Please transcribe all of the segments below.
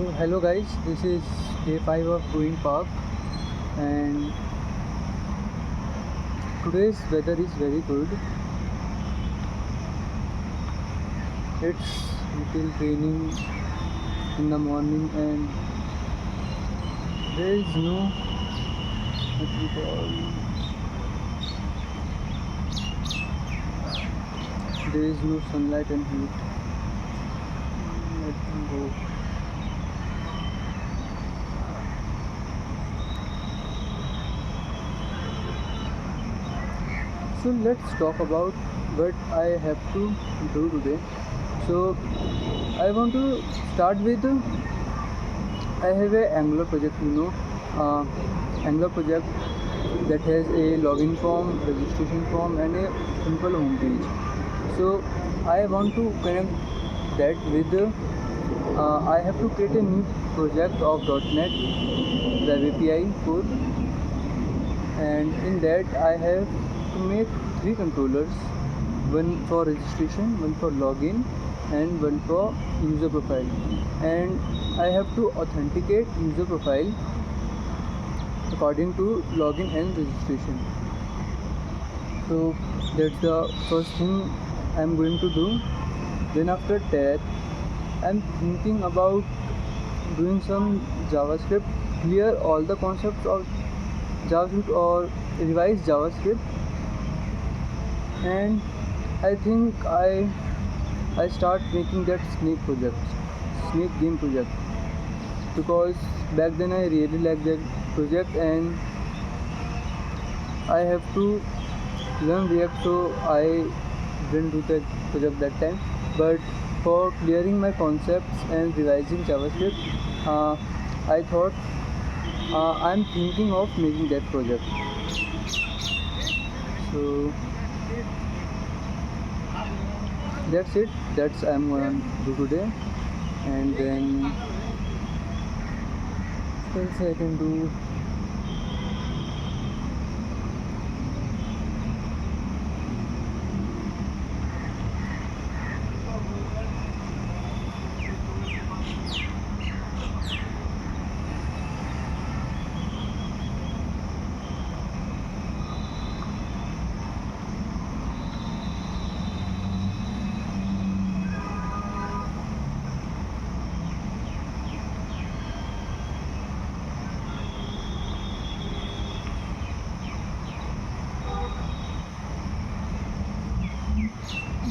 So hello guys, this is day 5 of Growing Park, and today's weather is very good. It's little raining in the morning, and there is no what we call there is no sunlight and heat. Let me go. So let's talk about what I have to do today. So I want to start with I have a Angular project, uh, Angular project that has a login form, registration form, and a simple home page. So I want to connect that with I have to create a new project of .NET Web API code, and in that I have to make 3 controllers, one for registration, one for login, and one for user profile. And I have to authenticate user profile according to login and registration. So that's the first thing I'm going to do. Then after that, I'm thinking about doing some JavaScript, clear all the concepts of JavaScript or revise JavaScript, and I think I start making that snake game project, because back then I really liked that project and I have to learn React, so I didn't do that project that time. But for clearing my concepts and revising JavaScript, I thought I'm thinking of making that project. So that's it. That's I'm gonna do today, and then what else I can do.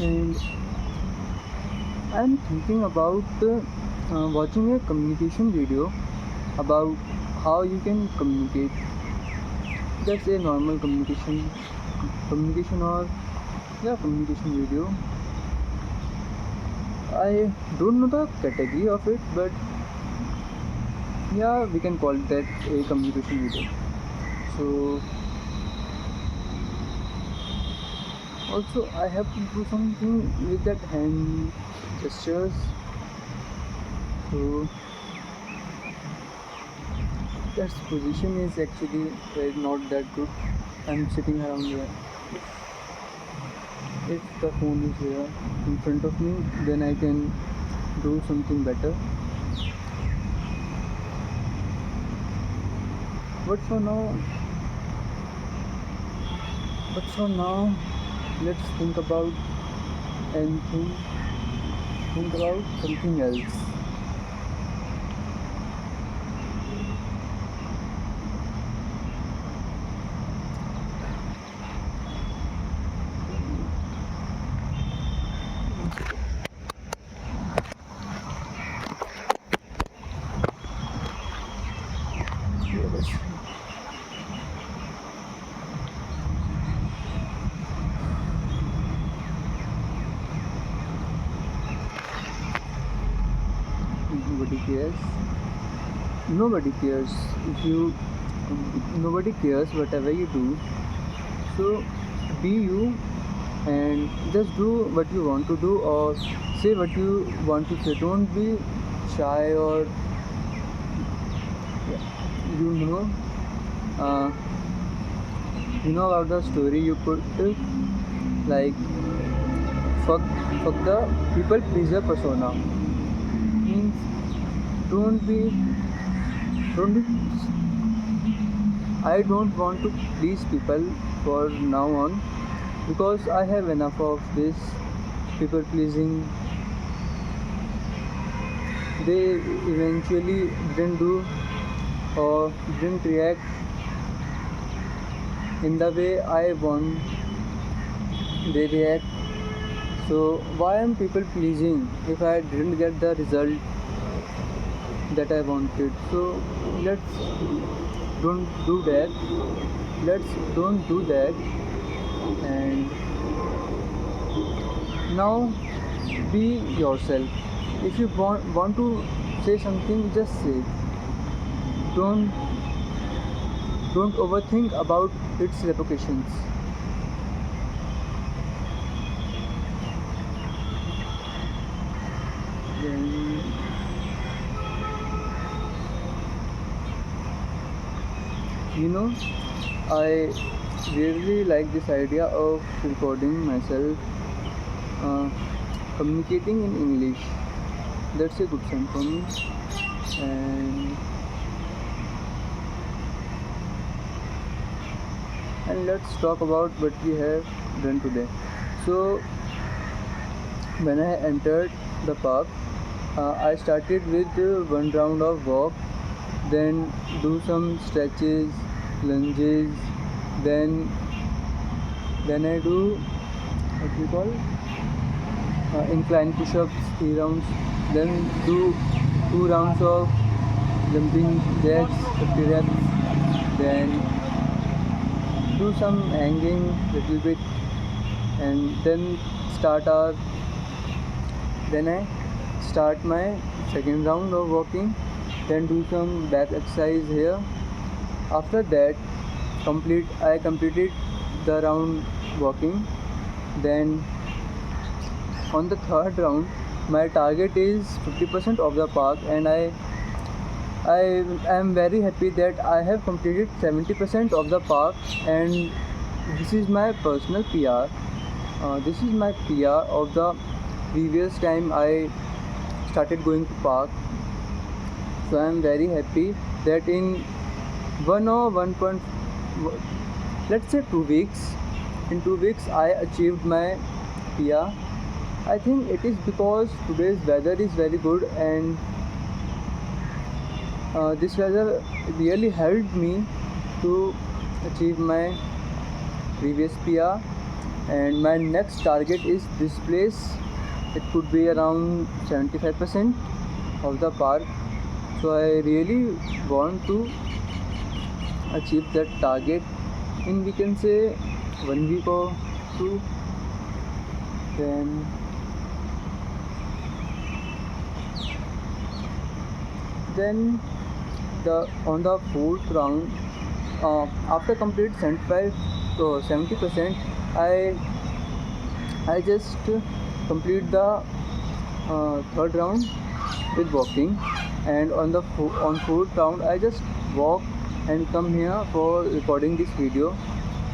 And I'm thinking about watching a communication video about how you can communicate. That's a normal communication or communication video. I don't know the category of it, but yeah, we can call that a communication video. So also I have to do something with that hand gestures. So that position is actually not that good. I'm sitting around here. If the phone is here in front of me, then I can do something better. But for now, let's think about anything. Think about something else. Nobody cares. Nobody cares if you. Nobody cares whatever you do. So be you and just do what you want to do, or say what you want to say. Don't be shy, or you know uh, you know about the story you put, like fuck fuck the people pleaser persona. Means don't be don't be I don't want to please people for now on, because I have enough of this people pleasing. They eventually didn't do or didn't react in the way I want they react. So why am people pleasing if I didn't get the result that I wanted? So let's don't do that. Let's don't do that. And now be yourself. If you want to say something, just say. Don't don't overthink about its repercussions. Then I really like this idea of recording myself communicating in English. That's a good sign for me. And let's talk about what we have done today. So when I entered the park, I started with one round of walk, then do some stretches, lunges, then I do what we call incline push-ups, 3 rounds, then do 2 rounds of jumping jacks, 50 reps, then do some hanging little bit, and then I start my second round of walking, then do some back exercise here. After that I completed the round walking. Then on the third round my target is 50% of the park, and I am very happy that I have completed 70% of the park, and this is my personal PR. This is my PR of the previous time I started going to park. So I am very happy that in 1 or 1. Let's say 2 weeks. In 2 weeks I achieved my PR. I think it is because today's weather is very good, and this weather really helped me to achieve my previous PR. And my next target is this place. It could be around 75% of the park. So I really want to achieve that target in, we can say, 1 week or 2. Then on the fourth round, after complete 75 to 70%, I just complete the third round with walking, and on fourth round I just walk and come here for recording this video.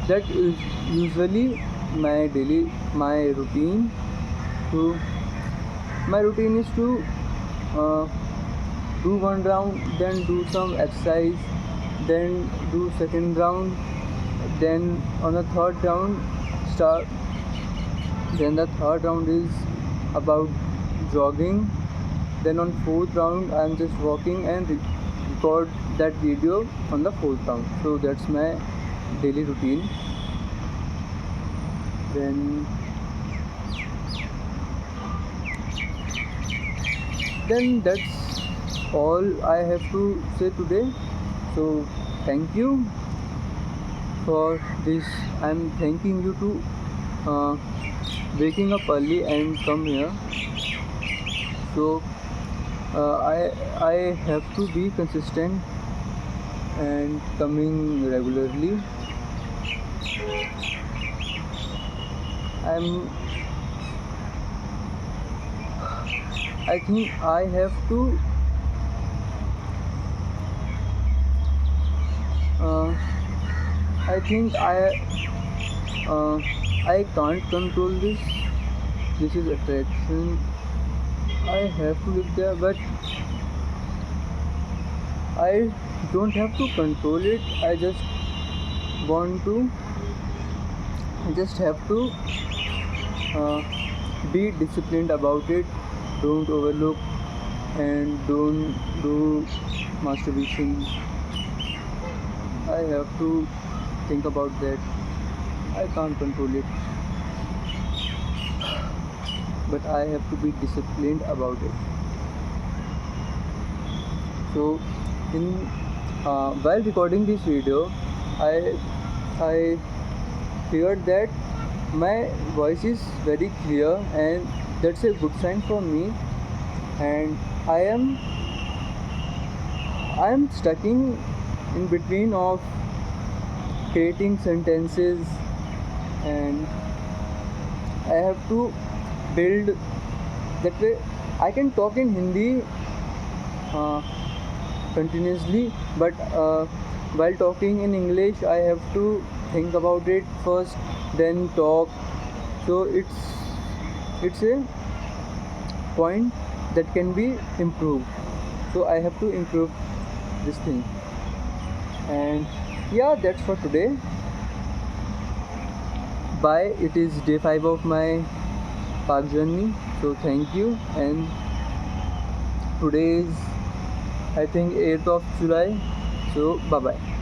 That is usually my routine. My routine is to do one round, then do some exercise, then do second round, then on the third round then the third round is about jogging, then on fourth round I am just walking and record that video on the fourth round. So that's my daily routine. Then that's all I have to say today. So thank you for this. I'm thanking you to waking up early and come here. So I have to be consistent and coming regularly. I think I have to I can't control this. This is attraction. I have to live there, but I don't have to control it. I just want to, I just have to uh, be disciplined about it. Don't overlook and don't do masturbation. I have to think about that. I can't control it, but I have to be disciplined about it. So, in while recording this video, I I heard that my voice is very clear, and that's a good sign for me. And I am stucking in between of creating sentences, and I have to build that way. I can talk in Hindi uh, continuously, but while talking in English, I have to think about it first, then talk. So it's a point that can be improved. So I have to improve this thing. And yeah, that's for today. Bye. It is day 5 of my park journey. So thank you. And today is, I think, 8th of July. So bye bye.